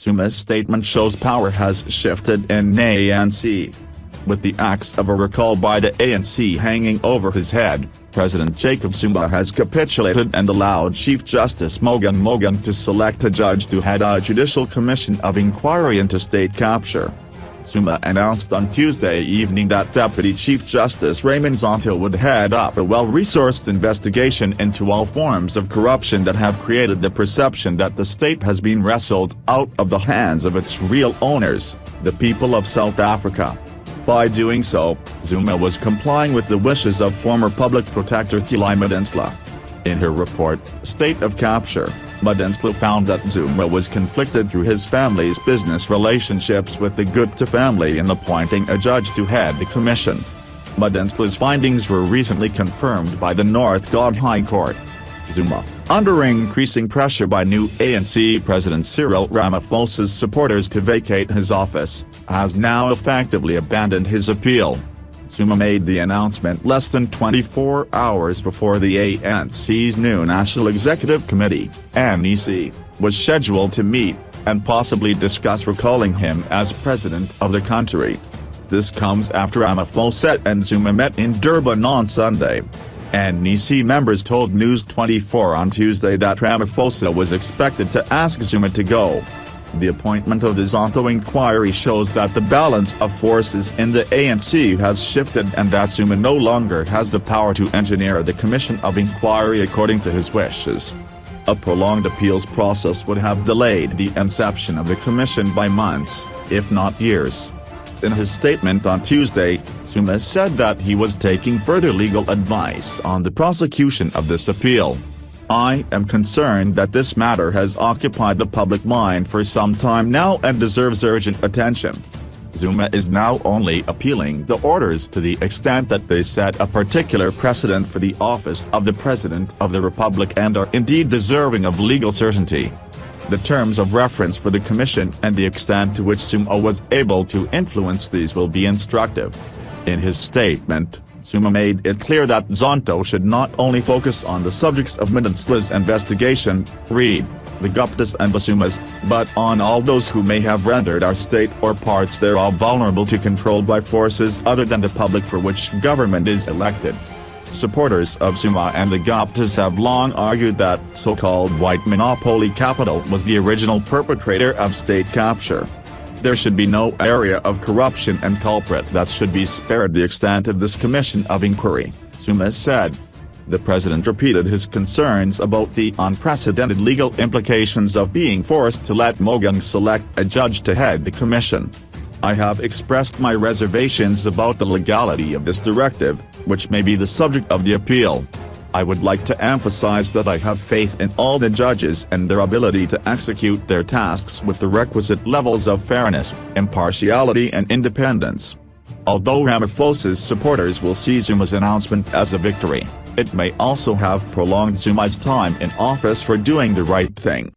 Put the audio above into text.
Zuma's statement shows power has shifted in ANC. With the axe of a recall by the ANC hanging over his head, President Jacob Zuma has capitulated and allowed Chief Justice Mogoeng Mogoeng to select a judge to head a judicial commission of inquiry into state capture. Zuma announced on Tuesday evening that Deputy Chief Justice Raymond Zonto would head up a well-resourced investigation into all forms of corruption that have created the perception that the state has been wrestled out of the hands of its real owners, the people of South Africa. By doing so, Zuma was complying with the wishes of former public protector Thuli Madonsela. In her report, State of Capture, Madonsela found that Zuma was conflicted through his family's business relationships with the Gupta family in appointing a judge to head the commission. Madonsela's findings were recently confirmed by the North God High Court. Zuma, under increasing pressure by new ANC President Cyril Ramaphosa's supporters to vacate his office, has now effectively abandoned his appeal. Zuma made the announcement less than 24 hours before the ANC's new National Executive Committee, NEC, was scheduled to meet, and possibly discuss recalling him as president of the country. This comes after Ramaphosa and Zuma met in Durban on Sunday. NEC members told News 24 on Tuesday that Ramaphosa was expected to ask Zuma to go. The appointment of the Zonto inquiry shows that the balance of forces in the ANC has shifted and that Zuma no longer has the power to engineer the commission of inquiry according to his wishes. A prolonged appeals process would have delayed the inception of the commission by months, if not years. In his statement on Tuesday, Zuma said that he was taking further legal advice on the prosecution of this appeal. "I am concerned that this matter has occupied the public mind for some time now and deserves urgent attention." Zuma is now only appealing the orders to the extent that they set a particular precedent for the office of the President of the Republic and are indeed deserving of legal certainty. The terms of reference for the commission and the extent to which Zuma was able to influence these will be instructive. In his statement, Zuma made it clear that Zonto should not only focus on the subjects of Madonsela's investigation, read, the Guptas and the Zumas, but on all those who may have rendered our state or parts thereof vulnerable to control by forces other than the public for which government is elected. Supporters of Zuma and the Guptas have long argued that so-called white monopoly capital was the original perpetrator of state capture. There should be no area of corruption and culprit that should be spared the extent of this commission of inquiry, Zuma said. The president repeated his concerns about the unprecedented legal implications of being forced to let Mogoeng select a judge to head the commission. "I have expressed my reservations about the legality of this directive, which may be the subject of the appeal. I would like to emphasize that I have faith in all the judges and their ability to execute their tasks with the requisite levels of fairness, impartiality and independence." Although Ramaphosa's supporters will see Zuma's announcement as a victory, it may also have prolonged Zuma's time in office for doing the right thing.